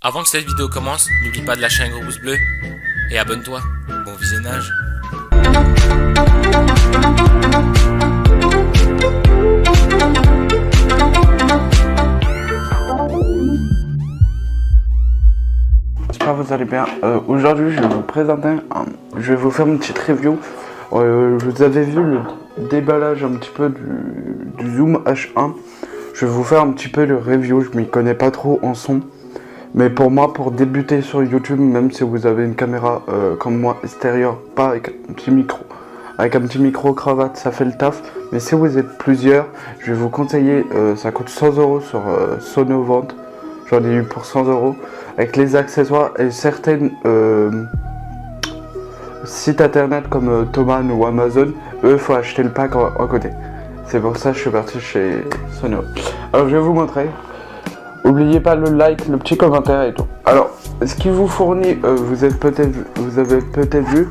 Avant que cette vidéo commence, n'oublie pas de lâcher un gros pouce bleu et abonne-toi. Bon visionnage. J'espère que vous allez bien. Aujourd'hui je vais vous présenter, je vais vous faire une petite review. Vous avez vu le déballage un petit peu du Zoom H1. Je vais vous faire un petit peu le review, je m'y connais pas trop en son. Mais pour moi, pour débuter sur YouTube, même si vous avez une caméra comme moi extérieure, pas avec un petit micro, avec un petit micro cravate, ça fait le taf. Mais si vous êtes plusieurs, je vais vous conseiller, ça coûte 100 € sur Sonovente. J'en ai eu pour 100 €, avec les accessoires et certaines sites internet comme Thomann ou Amazon. Eux, il faut acheter le pack à côté. C'est pour ça que je suis parti chez Sono. Alors je vais vous montrer. N'oubliez pas le like, le petit commentaire et tout. Alors, ce qu'il vous fournit, vous avez peut-être vu,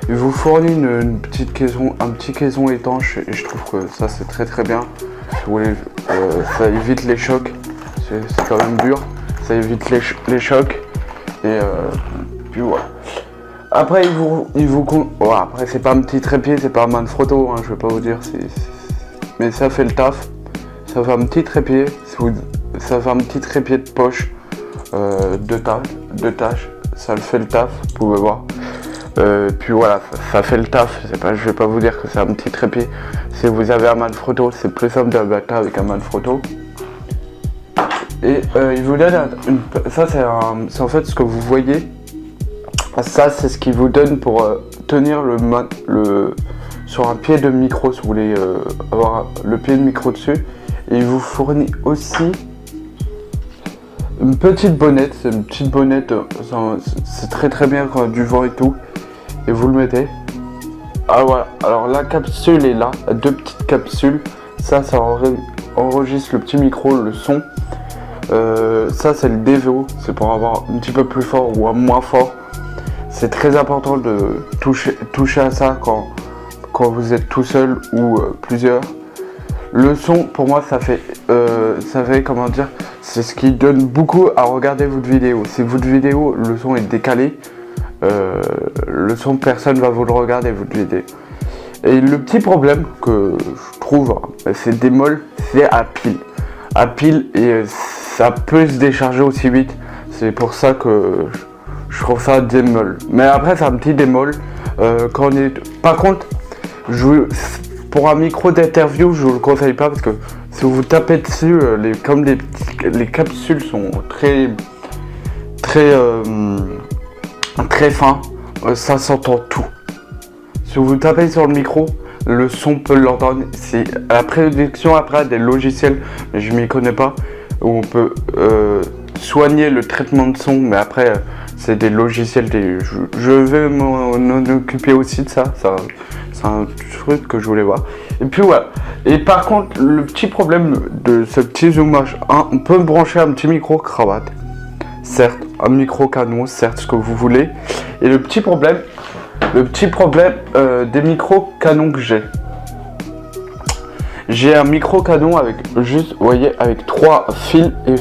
il vous fournit une petite caisson, un petit caisson étanche, et je trouve que ça c'est très bien. Si vous voulez, ça évite les chocs. C'est quand même dur, ça évite les chocs. Et puis voilà. Après, après c'est pas un petit trépied, c'est pas un Manfrotto, hein, je vais pas vous dire, mais ça fait le taf. Ça fait un petit trépied, ça fait un petit trépied de poche, de tâches, ça le fait le taf, vous pouvez voir. Puis voilà, ça fait le taf, je vais pas vous dire que c'est un petit trépied. Si vous avez un Manfrotto, c'est plus simple de battre avec un Manfrotto. Et il vous donne ça c'est en fait ce que vous voyez. Ça c'est ce qu'il vous donne pour tenir sur un pied de micro, si vous voulez avoir le pied de micro dessus. Et il vous fournit aussi une petite bonnette. C'est une petite bonnette, c'est très bien quand il y a du vent et tout. Et vous le mettez. Ah voilà, alors la capsule est là, deux petites capsules. Ça enregistre le petit micro, le son. Ça c'est le DVO, c'est pour avoir un petit peu plus fort ou un moins fort. C'est très important de toucher à ça quand vous êtes tout seul ou plusieurs. Le son, pour moi, ça fait comment dire, c'est ce qui donne beaucoup à regarder votre vidéo. Si votre vidéo, le son est décalé, le son, personne va vous le regarder, votre vidéo. Et le petit problème que je trouve, c'est des molles, c'est à pile. À pile, et ça peut se décharger aussi vite. C'est pour ça que je trouve ça démolle. Mais après, c'est un petit démolle. Par contre, pour un micro d'interview, je vous le conseille pas parce que si vous tapez dessus, comme les capsules sont très fins, ça s'entend tout. Si vous tapez sur le micro, le son peut l'entendre. C'est la prédiction après des logiciels, mais je m'y connais pas, où on peut soigner le traitement de son, mais après c'est des logiciels. Je vais m'en occuper aussi de ça. C'est un truc que je voulais voir. Et puis voilà. Et par contre, le petit problème de ce petit Zoom H1, on peut brancher un petit micro cravate, certes, un micro canon, certes, ce que vous voulez. Et le petit problème des micros canons que j'ai un micro canon avec juste, vous voyez, avec 3 fils et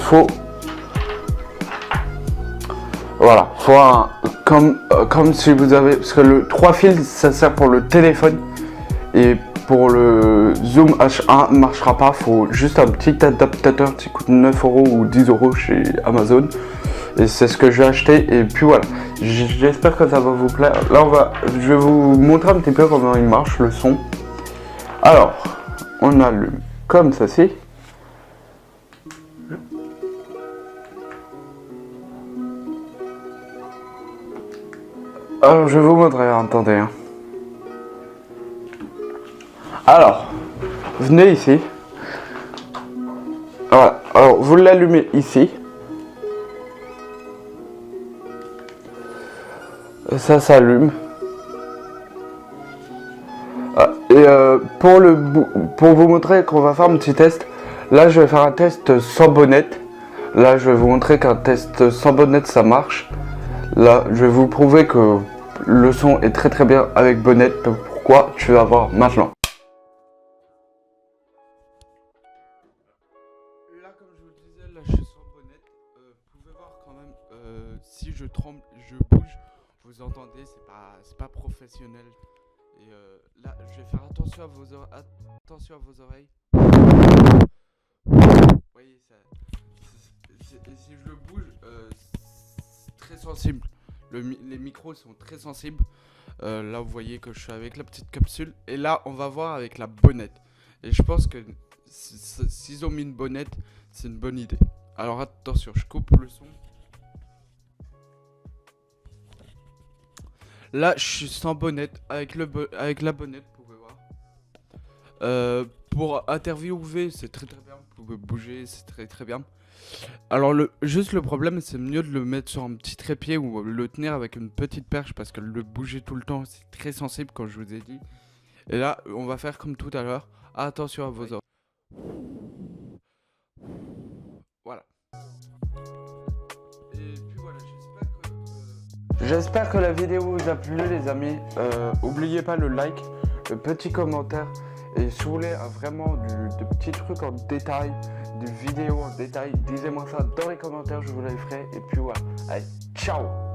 voilà, faut comme si vous avez, parce que le 3 fils ça sert pour le téléphone et pour le Zoom H1 marchera pas, faut juste un petit adaptateur qui coûte 9 € ou 10 € chez Amazon. Et c'est ce que j'ai acheté et puis voilà, j'espère que ça va vous plaire. Là je vais vous montrer un petit peu comment il marche le son. Alors, on allume comme ceci. Alors je vais vous montrer, attendez. Hein. Alors, venez ici. Voilà, alors vous l'allumez ici. Ça s'allume. Et pour vous montrer qu'on va faire un petit test, là je vais faire un test sans bonnette. Là je vais vous montrer qu'un test sans bonnette ça marche. Là je vais vous prouver que le son est très bien avec bonnette. Pourquoi tu vas voir maintenant. Là comme je vous le disais, là je suis sans bonnette. Vous pouvez voir quand même, si je tremble, je bouge, vous entendez, c'est pas professionnel. Et là, je vais faire attention à vos oreilles. Vous voyez, et si je le bouge, c'est très sensible. Les micros sont très sensibles. Là, vous voyez que je suis avec la petite capsule. Et là, on va voir avec la bonnette. Et je pense que s'ils ont mis une bonnette, c'est une bonne idée. Alors attention, je coupe le son. Là, je suis sans bonnette. Avec la bonnette, vous pouvez voir. Pour interviewer, c'est très très bien. Vous pouvez bouger, c'est très très bien. Alors, juste le problème, c'est mieux de le mettre sur un petit trépied ou le tenir avec une petite perche parce que le bouger tout le temps, c'est très sensible, comme je vous ai dit. Et là, on va faire comme tout à l'heure. Attention à vos oreilles. Voilà. Et puis voilà, j'espère que la vidéo vous a plu, les amis. Oubliez pas le like, le petit commentaire. Et si vous voulez vraiment de petits trucs en détail, des vidéos en détail, disez-moi ça dans les commentaires, je vous les ferai. Et puis voilà, allez, ciao!